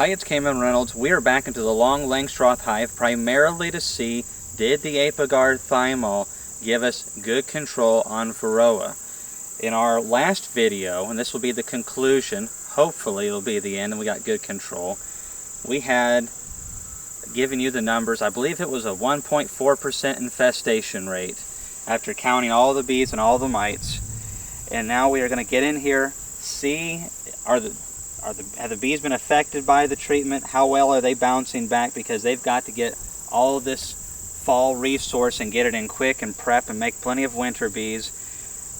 Hi, it's Kamon Reynolds. We are back into the long Langstroth hive primarily to see, did the Apiguard Thymol give us good control on Varroa? In our last video, and this will be the conclusion, hopefully it'll be the end and we got good control, we had given you the numbers. I believe it was a 1.4% infestation rate after counting all the bees and all the mites. And now we are going to get in here, see have the bees been affected by the treatment? How well are they bouncing back? Because they've got to get all of this fall resource and get it in quick and prep and make plenty of winter bees.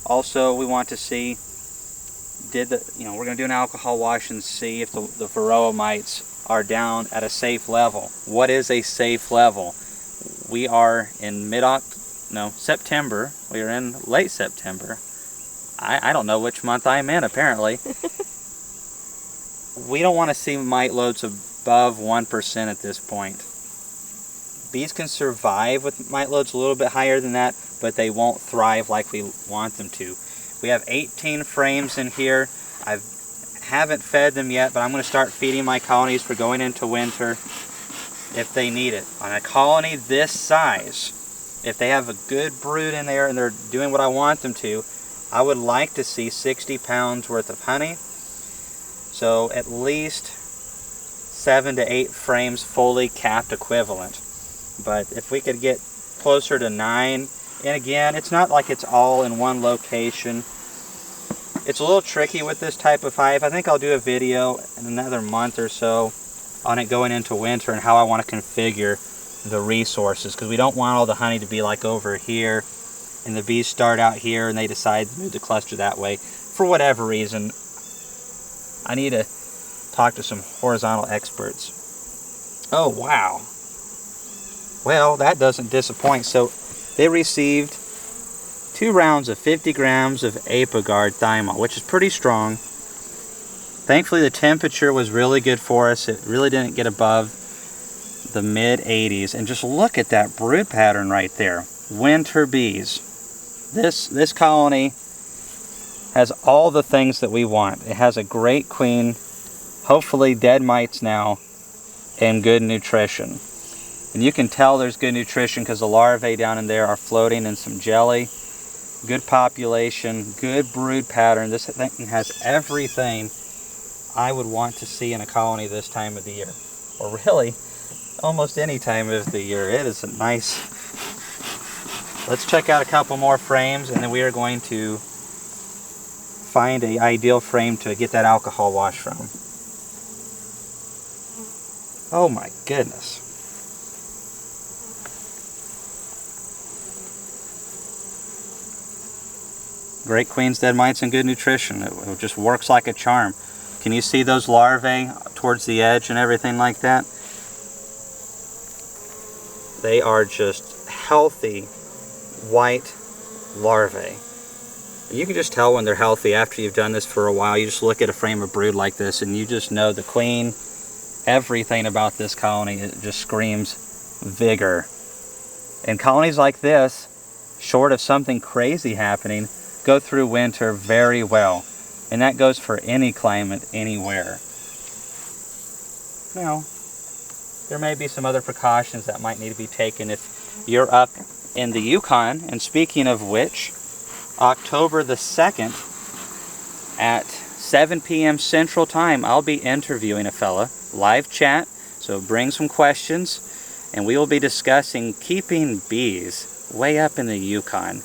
Also, we want to see, we're going to do an alcohol wash and see if the Varroa mites are down at a safe level. What is a safe level? We are in September. We are in late September. I don't know which month I'm in, apparently. We don't want to see mite loads above 1% at this point. Bees can survive with mite loads a little bit higher than that, but they won't thrive like we want them to. We have 18 frames in here. I haven't fed them yet, but I'm going to start feeding my colonies for going into winter if they need it. On a colony this size, if they have a good brood in there and they're doing what I want them to, I would like to see 60 pounds worth of honey. So at least 7 to 8 frames fully capped equivalent. But if we could get closer to 9, and again, it's not like it's all in one location. It's a little tricky with this type of hive. I think I'll do a video in another month or so on it going into winter and how I want to configure the resources, because we don't want all the honey to be like over here and the bees start out here and they decide to move the cluster that way for whatever reason. I need to talk to some horizontal experts. Oh, wow. Well, that doesn't disappoint. So they received 2 rounds of 50 grams of Apiguard Thymol, which is pretty strong. Thankfully, the temperature was really good for us. It really didn't get above the mid-80s. And just look at that brood pattern right there. Winter bees. This colony has all the things that we want. It has a great queen, hopefully dead mites now, and good nutrition. And you can tell there's good nutrition because the larvae down in there are floating in some jelly. Good population, good brood pattern. This thing has everything I would want to see in a colony this time of the year. Or really, almost any time of the year. It is a nice... Let's check out a couple more frames and then we are going to find an ideal frame to get that alcohol wash from. Oh my goodness. Great queens, dead mites, and good nutrition. It just works like a charm. Can you see those larvae towards the edge and everything like that? They are just healthy white larvae. You can just tell when they're healthy after you've done this for a while. You just look at a frame of brood like this and you just know the queen, everything about this colony, it just screams vigor. And colonies like this, short of something crazy happening, go through winter very well. And that goes for any climate, anywhere. Now, there may be some other precautions that might need to be taken if you're up in the Yukon. And speaking of which, October the 2nd at 7 p.m. Central Time, I'll be interviewing a fella, live chat, so bring some questions, and we will be discussing keeping bees way up in the Yukon.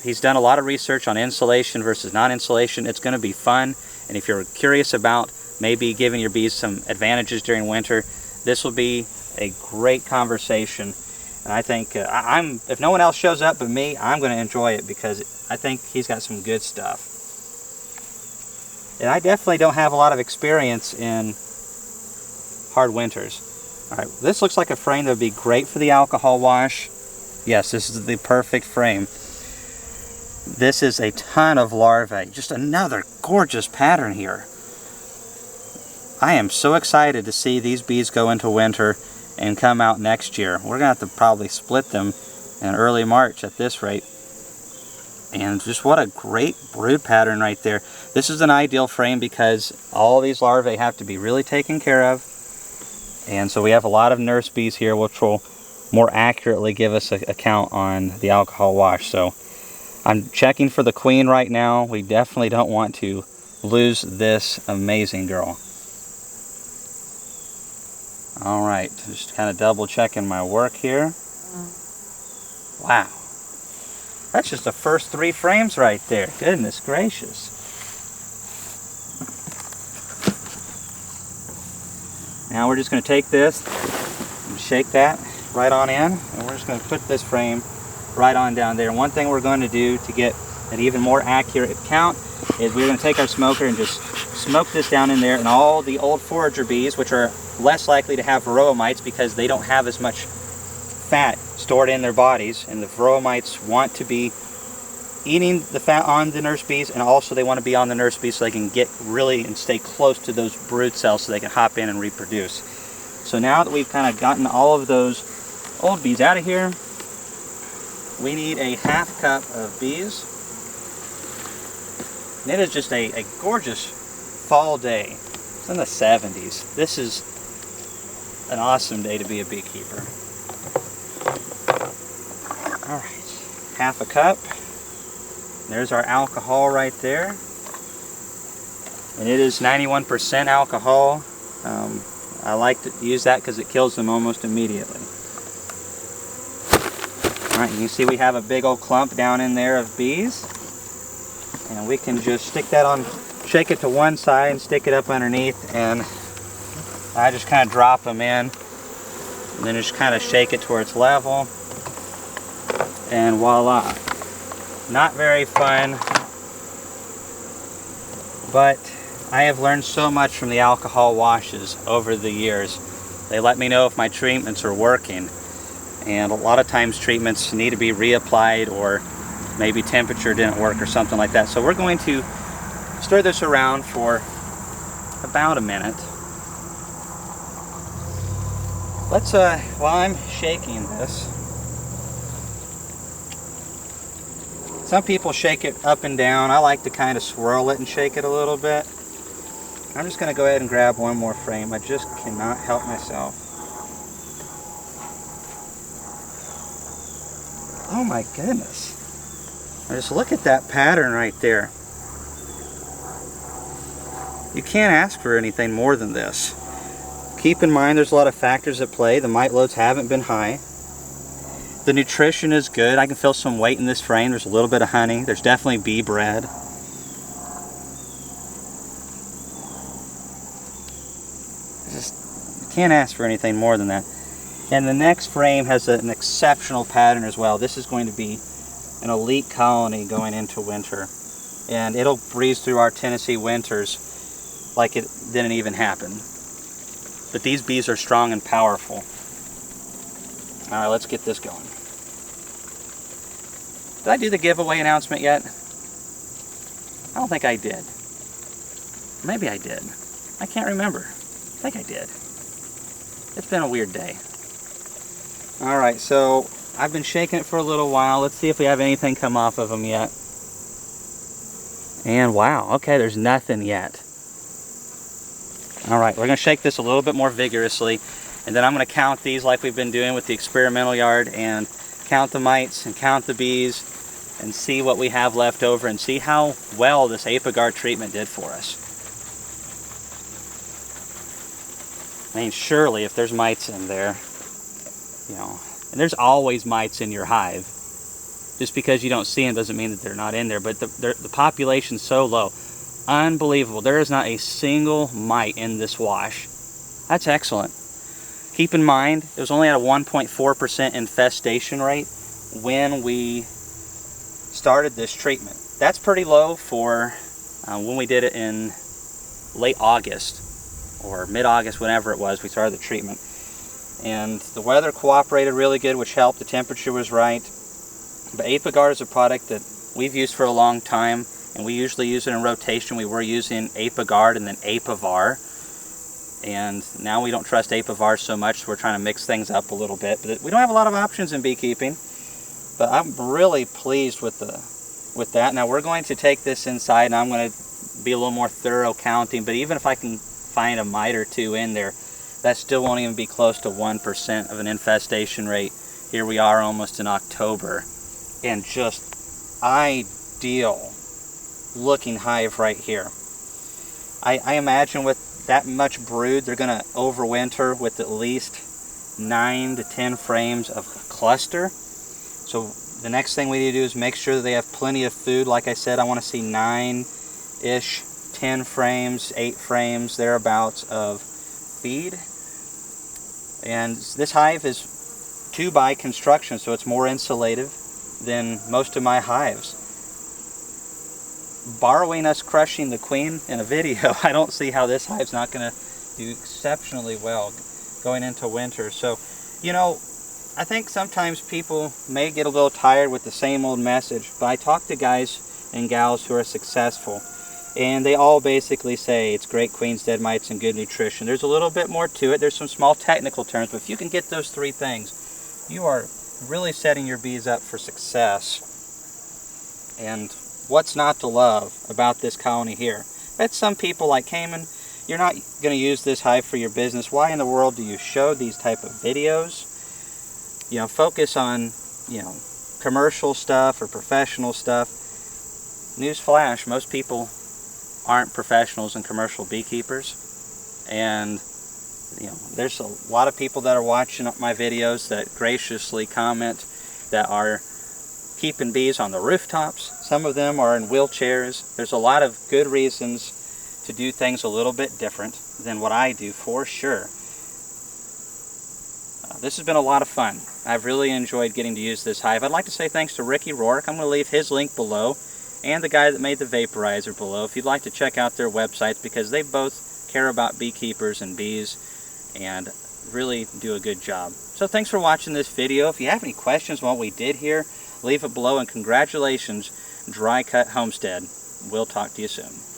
He's done a lot of research on insulation versus non-insulation. It's going to be fun, and if you're curious about maybe giving your bees some advantages during winter, this will be a great conversation. And I think, if no one else shows up but me, I'm going to enjoy it because I think he's got some good stuff. And I definitely don't have a lot of experience in hard winters. Alright, this looks like a frame that would be great for the alcohol wash. Yes, this is the perfect frame. This is a ton of larvae. Just another gorgeous pattern here. I am so excited to see these bees go into winter and come out next year. We're going to have to probably split them in early March at this rate. And just what a great brood pattern right there. This is an ideal frame because all these larvae have to be really taken care of. And so we have a lot of nurse bees here, which will more accurately give us a count on the alcohol wash. So I'm checking for the queen right now. We definitely don't want to lose this amazing girl. All right, just kind of double checking my work here. Wow. That's just the first 3 frames right there. Goodness gracious. Now we're just going to take this and shake that right on in. And we're just going to put this frame right on down there. And one thing we're going to do to get an even more accurate count is we're going to take our smoker and just smoke this down in there. And all the old forager bees, which are less likely to have varroa mites because they don't have as much fat stored in their bodies, and the varroa mites want to be eating the fat on the nurse bees, and also they want to be on the nurse bees so they can get really and stay close to those brood cells so they can hop in and reproduce. So now that we've kind of gotten all of those old bees out of here, we need a ½ cup of bees. And it is just a gorgeous fall day. It's in the 70s. This is an awesome day to be a beekeeper. All right, ½ cup. There's our alcohol right there. And it is 91% alcohol. I like to use that because it kills them almost immediately. All right, you can see we have a big old clump down in there of bees. And we can just stick that on, shake it to one side and stick it up underneath, and I just kind of drop them in. And then just kind of shake it to where it's level. And voila. Not very fun, but I have learned so much from the alcohol washes over the years. They let me know if my treatments are working, and a lot of times treatments need to be reapplied, or maybe temperature didn't work or something like that. So we're going to stir this around for about a minute. Let's, while I'm shaking this, some people shake it up and down. I like to kind of swirl it and shake it a little bit. I'm just going to go ahead and grab one more frame. I just cannot help myself. Oh my goodness. Now just look at that pattern right there. You can't ask for anything more than this. Keep in mind there's a lot of factors at play. The mite loads haven't been high. The nutrition is good. I can feel some weight in this frame. There's a little bit of honey. There's definitely bee bread. You can't ask for anything more than that. And the next frame has an exceptional pattern as well. This is going to be an elite colony going into winter. And it'll breeze through our Tennessee winters like it didn't even happen. But these bees are strong and powerful. All right, let's get this going. Did I do the giveaway announcement yet? I don't think I did. Maybe I did. I can't remember. I think I did. It's been a weird day. All right, so I've been shaking it for a little while. Let's see if we have anything come off of them yet. And wow, okay, there's nothing yet. All right, we're gonna shake this a little bit more vigorously, and then I'm gonna count these like we've been doing with the experimental yard, and count the mites and count the bees and see what we have left over and see how well this Apiguard treatment did for us. I mean, surely if there's mites in there, you know, and there's always mites in your hive. Just because you don't see them doesn't mean that they're not in there, but the population's so low. Unbelievable. There is not a single mite in this wash. That's excellent. Keep in mind, it was only at a 1.4% infestation rate when we started this treatment. That's pretty low for when we did it in late August or mid-August, whenever it was, we started the treatment. And the weather cooperated really good, which helped. The temperature was right. But Apiguard is a product that we've used for a long time, and we usually use it in rotation. We were using Apiguard and then Apivar. And now we don't trust Apivar so much, so we're trying to mix things up a little bit. But we don't have a lot of options in beekeeping. But I'm really pleased with the with that. Now we're going to take this inside, and I'm going to be a little more thorough counting, but even if I can find a mite or two in there, that still won't even be close to 1% of an infestation rate. Here we are almost in October, and just ideal looking hive right here. I imagine with that much brood, they're going to overwinter with at least 9 to 10 frames of cluster. So the next thing we need to do is make sure that they have plenty of food. Like I said, I want to see 9-ish, 10 frames, 8 frames, thereabouts of feed. And this hive is 2-by construction, so it's more insulative than most of my hives. Borrowing us crushing the queen in a video, I don't see how this hive's not going to do exceptionally well going into winter. So, you know, I think sometimes people may get a little tired with the same old message, but I talk to guys and gals who are successful, and they all basically say it's great queen's dead mites and good nutrition. There's a little bit more to it. There's some small technical terms, but if you can get those 3 things, you are really setting your bees up for success. And what's not to love about this colony here? Bet some people like Kamon, you're not going to use this hive for your business. Why in the world do you show these type of videos? You know, focus on, you know, commercial stuff or professional stuff. Newsflash, most people aren't professionals and commercial beekeepers. And, you know, there's a lot of people that are watching my videos that graciously comment that are keeping bees on the rooftops. Some of them are in wheelchairs. There's a lot of good reasons to do things a little bit different than what I do, for sure. This has been a lot of fun. I've really enjoyed getting to use this hive. I'd like to say thanks to Ricky Rourke. I'm going to leave his link below, and the guy that made the vaporizer below, if you'd like to check out their websites, because they both care about beekeepers and bees and really do a good job. So thanks for watching this video. If you have any questions on what we did here, leave it below, and congratulations, Dry Cut Homestead. We'll talk to you soon.